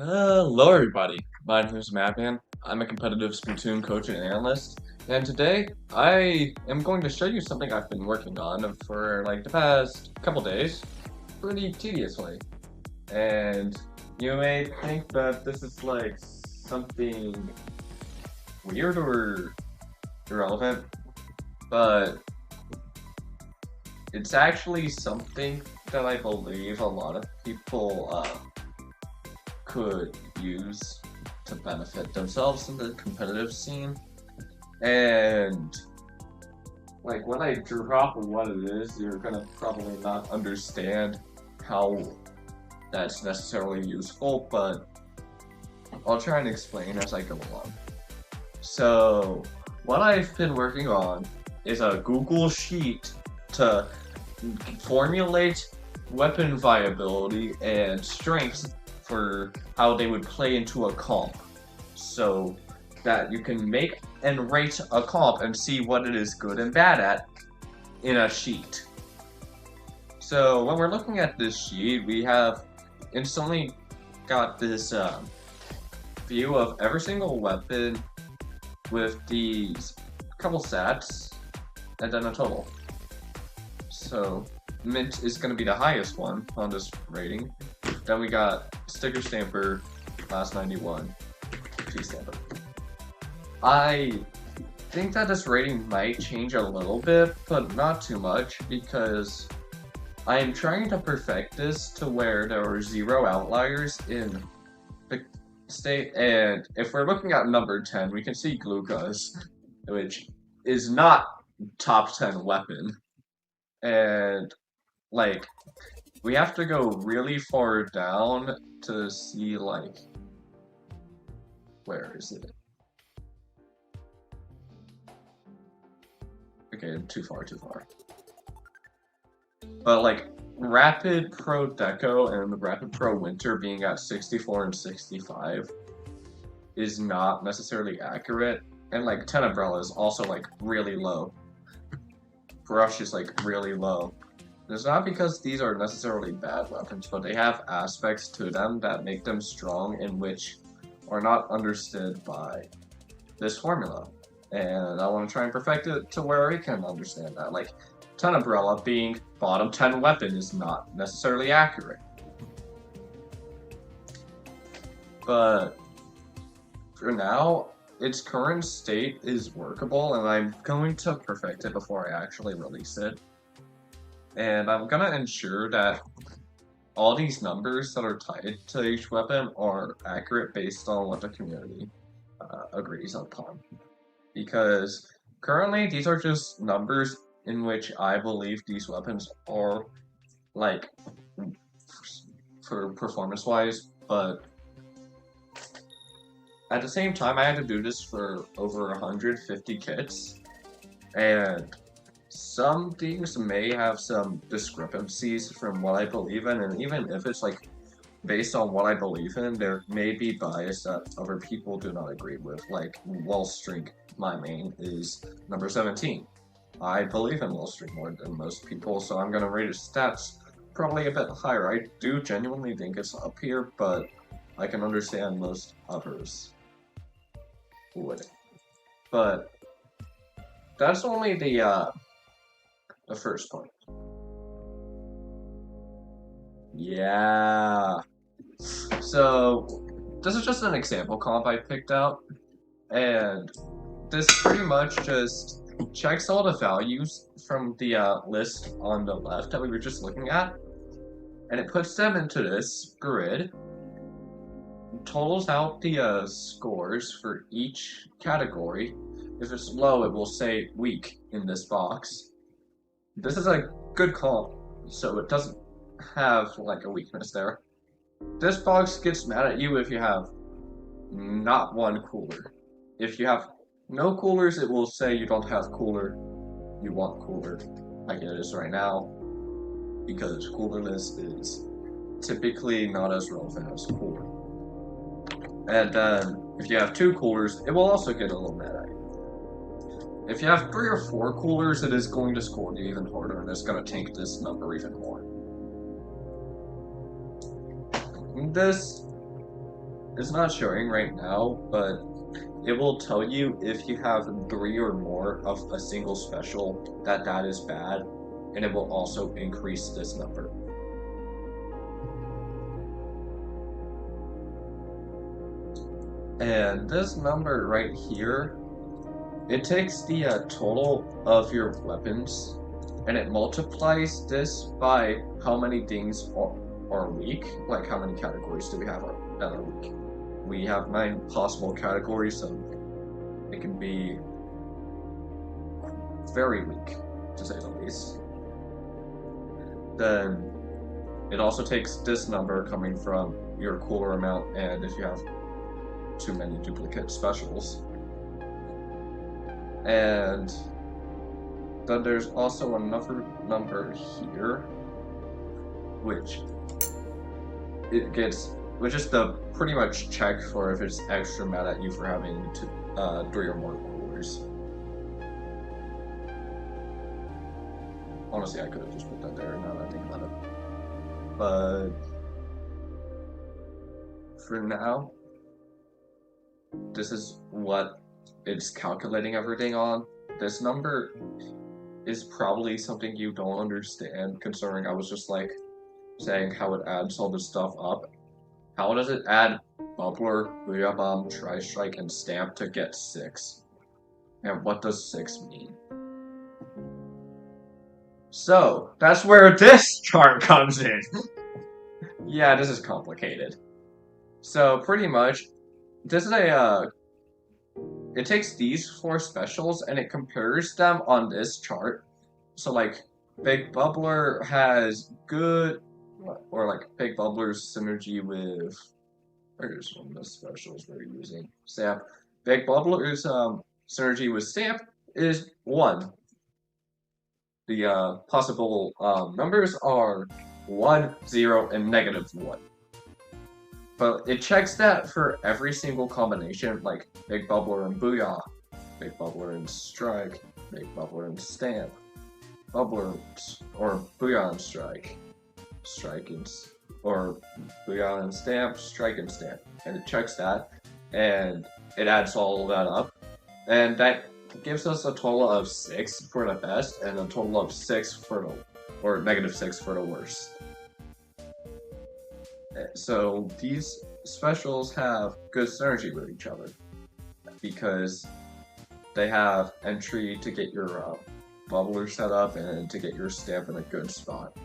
Hello, everybody. My name is Madman. I'm a competitive Splatoon coach and analyst, and today I am going to show you something I've been working on for like the past couple days, pretty tediously. And you may think that this is like something weird or irrelevant, but it's actually something that I believe a lot of people could use to benefit themselves in the competitive scene. And like when I drop what it is, you're gonna probably not understand how that's necessarily useful, but I'll try and explain as I go along. So, what I've been working on is a Google Sheet to formulate weapon viability and strengths for how they would play into a comp. So that you can make and rate a comp and see what it is good and bad at in a sheet. So when we're looking at this sheet, we have instantly got this view of every single weapon with these couple stats and then a total. So Mint is going to be the highest one on this rating. Then we got Sticker Stamper, Last 91, T Stamper. I think that this rating might change a little bit, but not too much, because I am trying to perfect this to where there are 0 outliers in the state, and if we're looking at number 10, we can see Glucose, which is not top 10 weapon, and like, we have to go really far down to see, like, where is it? Okay, too far. But, like, Rapid Pro Deco and the Rapid Pro Winter being at 64 and 65 is not necessarily accurate. And, like, Tenebrella is also, like, really low. Brush is, like, really low. It's not because these are necessarily bad weapons, but they have aspects to them that make them strong and which are not understood by this formula. And I want to try and perfect it to where I can understand that. Like, Tenebrella being bottom 10 weapon is not necessarily accurate. But for now, its current state is workable, and I'm going to perfect it before I actually release it. And I'm gonna ensure that all these numbers that are tied to each weapon are accurate based on what the community agrees upon. Because currently these are just numbers in which I believe these weapons are, like, for performance-wise, but at the same time I had to do this for over 150 kits, and some things may have some discrepancies from what I believe in, and even if it's like based on what I believe in, there may be bias that other people do not agree with. Like Wall Street, my main is number 17. I believe in Wall Street more than most people, so I'm gonna rate its stats probably a bit higher. I do genuinely think it's up here, but I can understand most others wouldn't. But that's only the first point. Yeah. So, this is just an example comp I picked out, and this pretty much just checks all the values from the list on the left that we were just looking at, and it puts them into this grid, totals out the scores for each category. If it's low, it will say weak in this box. This is a good comp, so it doesn't have like a weakness there. This box gets mad at you if you have not one cooler. If you have no coolers, it will say you don't have cooler, you want cooler, like it is right now, because coolerless is typically not as relevant as cooler. And then, if you have 2 coolers, it will also get a little mad at you. If you have 3 or 4 coolers, it is going to score you even harder, and it's going to tank this number even more. This it's not showing right now, but it will tell you if you have 3 or more of a single special that is bad, and it will also increase this number. And this number right here, it takes the total of your weapons and it multiplies this by how many things are weak. Like how many categories do we have that are weak? We have 9 possible categories, so it can be very weak, to say the least. Then it also takes this number coming from your cooler amount, and if you have too many duplicate specials. And then there's also another number here, which is the pretty much check for if it's extra mad at you for having 3 or more coolers. Honestly, I could have just put that there now that I think about it. But for now, this is what it's calculating everything on. This number is probably something you don't understand, considering I was just like saying how it adds all this stuff up. How does it add Bubbler, Booyah Bomb, Tri-Strike, and Stamp to get 6? And what does 6 mean? So, that's where this chart comes in. Yeah, this is complicated. So, pretty much, this is it takes these 4 specials and it compares them on this chart. So, like, Big Bubbler has good, or like Big Bubbler's synergy with, where's one of the specials we're using? Stamp. Big Bubbler's synergy with Stamp is 1. The possible numbers are 1, 0, and -1. But it checks that for every single combination, like Big Bubbler and Booyah, Big Bubbler and Strike, Big Bubbler and Stamp, Bubbler or Booyah and Strike, Strike and or Booyah and Stamp, Strike and Stamp, and it checks that, and it adds all of that up, and that gives us a total of 6 for the best, and a total of 6 for the, or -6 for the worst. So these specials have good synergy with each other because they have entry to get your bubbler set up and to get your stamp in a good spot.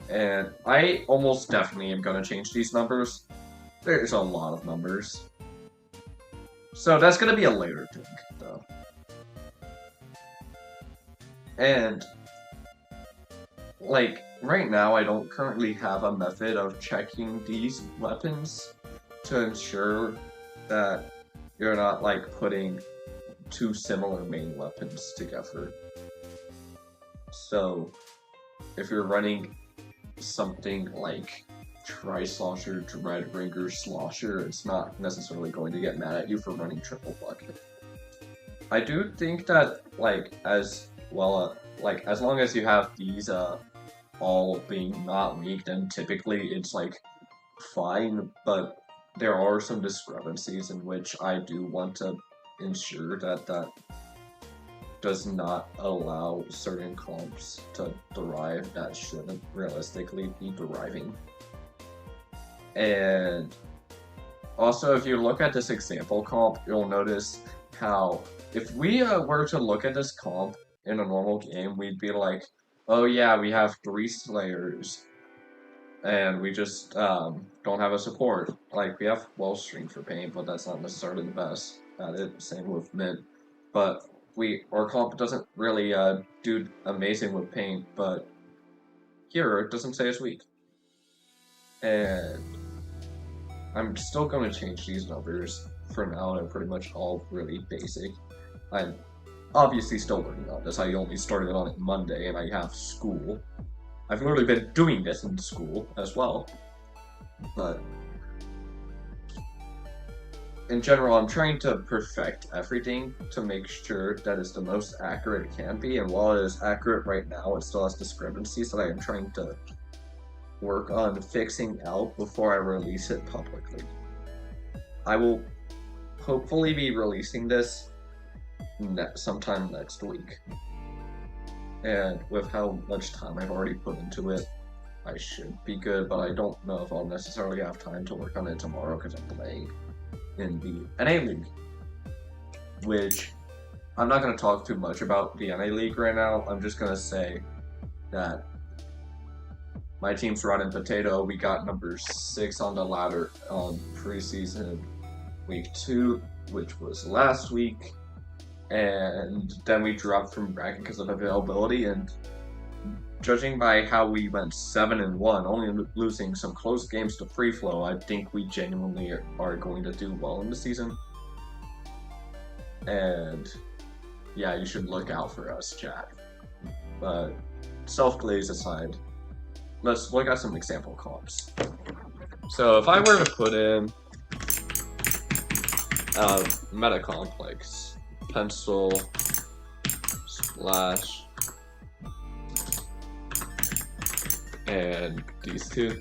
And I almost definitely am going to change these numbers. There's a lot of numbers. So that's going to be a later thing, though. And, like, right now I don't currently have a method of checking these weapons to ensure that you're not, like, putting 2 similar main weapons together. So, if you're running something like Tri-Slosher, Dreadbringer, Slosher, it's not necessarily going to get mad at you for running Triple Bucket. I do think that, like, as well, like, as long as you have these, all being not weak, then typically it's, like, fine, but there are some discrepancies in which I do want to ensure that that does not allow certain comps to derive that shouldn't realistically be deriving. And also, if you look at this example comp, you'll notice how if we were to look at this comp in a normal game, we'd be like, oh yeah, we have 3 Slayers, and we just don't have a support. Like, we have Wellstream for Paint, but that's not necessarily the best at it. Same with Mint. But our comp doesn't really do amazing with Paint, but here it doesn't say it's weak. And I'm still going to change these numbers for now. They're pretty much all really basic. I'm obviously still working on this. I only started on it Monday, and I have school. I've literally been doing this in school as well. But in general, I'm trying to perfect everything to make sure that it's the most accurate it can be. And while it is accurate right now, it still has discrepancies that I am trying to work on fixing out before I release it publicly. I will hopefully be releasing this sometime next week. And with how much time I've already put into it, I should be good, but I don't know if I'll necessarily have time to work on it tomorrow because I'm playing in the NA League. Which, I'm not going to talk too much about the NA League right now. I'm just going to say that my team's rotten potato. We got number 6 on the ladder on preseason week 2, which was last week. And then we dropped from bracket because of availability, and judging by how we went 7-1, only losing some close games to Free Flow, I think we genuinely are going to do well in the season. And yeah, you should look out for us, chat. But self-glaze aside, let's look at some example comps. So if I were to put in meta comp like pencil, splash, and these two,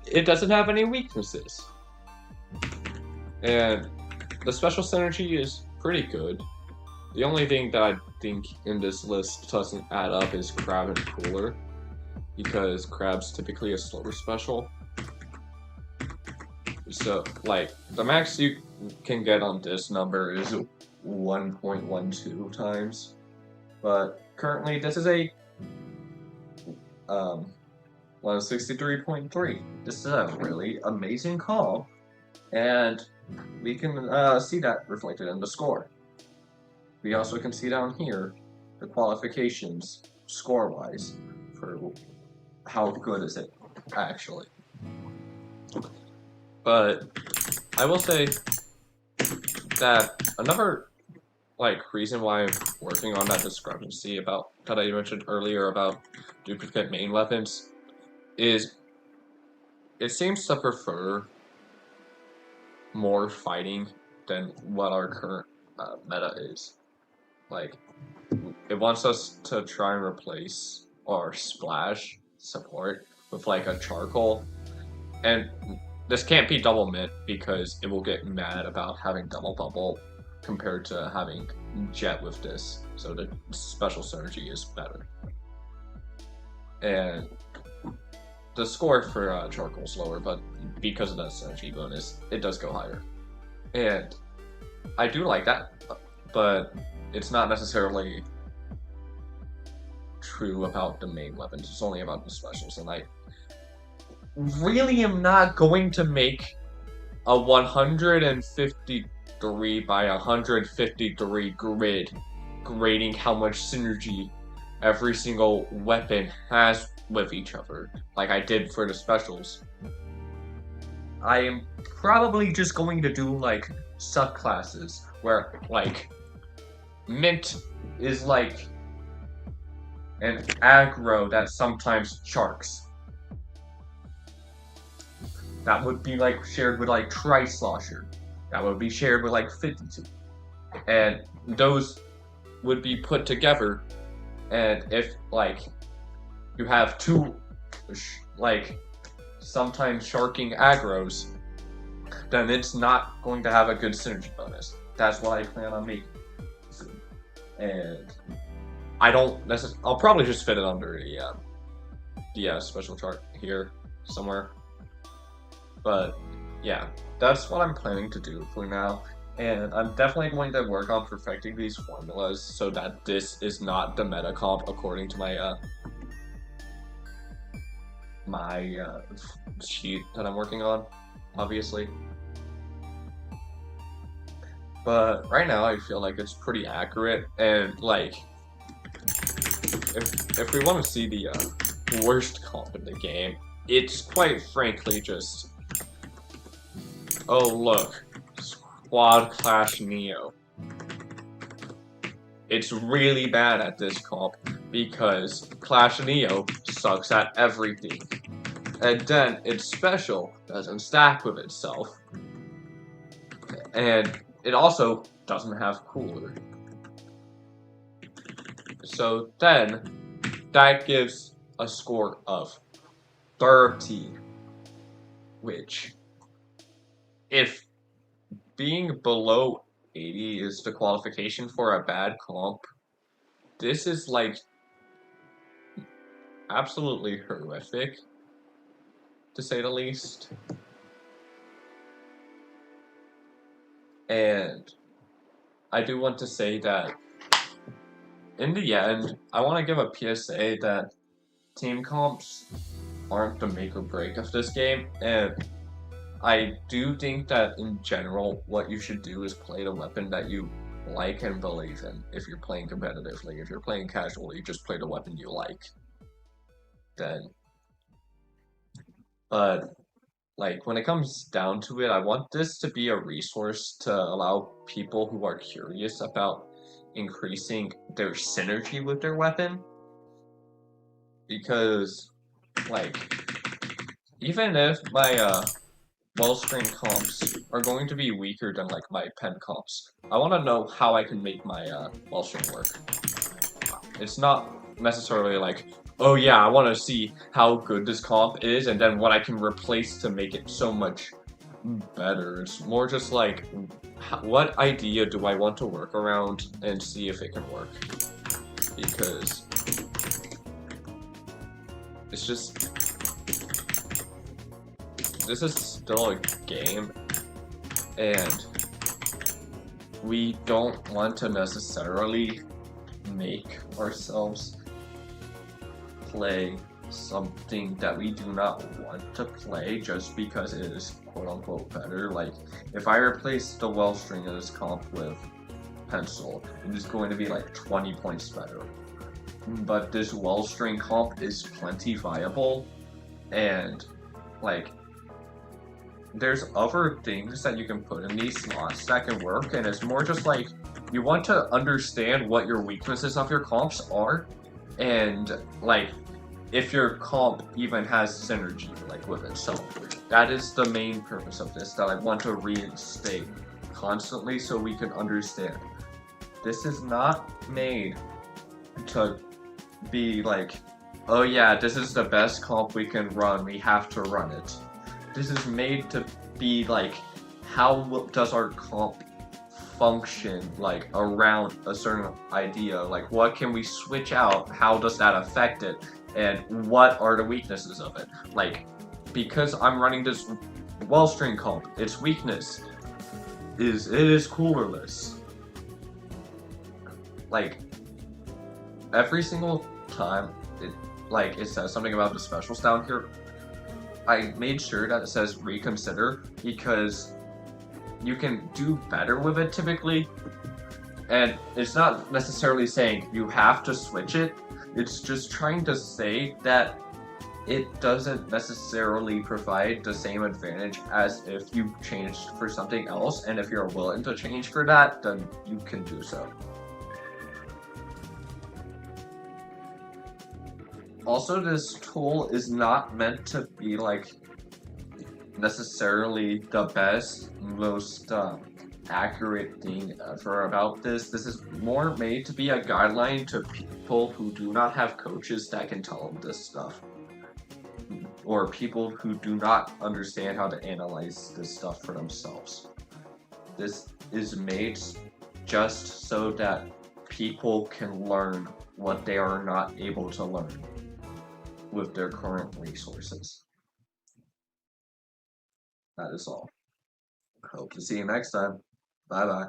it doesn't have any weaknesses. And the special synergy is pretty good. The only thing that I think in this list doesn't add up is Crab and Cooler, because Crab's typically a slower special. So, like, the max you can get on this number is 1.12 times, but currently this is a 163.3. This is a really amazing call, and we can see that reflected in the score. We also can see down here the qualifications score-wise for how good is it actually. But I will say that another reason why I'm working on that discrepancy about that I mentioned earlier about duplicate main weapons is it seems to prefer more fighting than what our current meta is. Like, it wants us to try and replace our splash support with like a charcoal, and this can't be double mint because it will get mad about having double bubble compared to having jet with this, so the special synergy is better. And the score for charcoal is lower, but because of that synergy bonus, it does go higher. And I do like that, but it's not necessarily true about the main weapons. It's only about the specials, and I really am not going to make a 153 by 153 grid grading how much synergy every single weapon has with each other, like I did for the specials. I am probably just going to do like subclasses where like mint is like an aggro that sometimes charks. That would be like shared with like Tri-Slosher. That would be shared with like 52. And those would be put together, and if like you have two like sometimes sharking aggros, then it's not going to have a good synergy bonus. That's what I plan on making. And I don't necessarily, I'll probably just fit it under the special chart here somewhere. But yeah, that's what I'm planning to do for now. And I'm definitely going to work on perfecting these formulas so that this is not the meta comp according to my sheet that I'm working on, obviously. But right now I feel like it's pretty accurate, and like if we want to see the worst comp in the game, it's quite frankly just, oh look, Squad Clash Neo. It's really bad at this comp because Clash Neo sucks at everything. And then its special doesn't stack with itself. And it also doesn't have cooler. So then that gives a score of 30, which, if being below 80 is the qualification for a bad comp, this is like absolutely horrific, to say the least. And I do want to say that in the end, I want to give a PSA that team comps aren't the make or break of this game, and I do think that in general, what you should do is play the weapon that you like and believe in. If you're playing competitively, if you're playing casually, just play the weapon you like. Then, but like when it comes down to it, I want this to be a resource to allow people who are curious about increasing their synergy with their weapon, because like even if my well-string comps are going to be weaker than like my pen comps, I want to know how I can make my well-string work. It's not necessarily like, oh yeah, I want to see how good this comp is and then what I can replace to make it so much better. It's more just like, what idea do I want to work around and see if it can work? Because it's just, this is still a game, and we don't want to necessarily make ourselves play something that we do not want to play just because it is quote-unquote better. Like, if I replace the well string of this comp with pencil, it is going to be like 20 points better. But this well string comp is plenty viable, and like there's other things that you can put in these slots that can work, and it's more just like you want to understand what your weaknesses of your comps are, and like if your comp even has synergy like with it. So that is the main purpose of this that I want to reinstate constantly, so we can understand. This is not made to be like, oh yeah, this is the best comp we can run, we have to run it. This is made to be like, how does our comp function like around a certain idea? Like, what can we switch out? How does that affect it? And what are the weaknesses of it? Like, because I'm running this well string comp, its weakness is it is coolerless. Like, every single time it says something about the specials down here, I made sure that it says reconsider, because you can do better with it typically, and it's not necessarily saying you have to switch it, it's just trying to say that it doesn't necessarily provide the same advantage as if you changed for something else, and if you're willing to change for that, then you can do so. Also, this tool is not meant to be like necessarily the best, most accurate thing ever about this. This is more made to be a guideline to people who do not have coaches that can tell them this stuff, or people who do not understand how to analyze this stuff for themselves. This is made just so that people can learn what they are not able to learn with their current resources. That is all. Hope to see you next time. Bye bye.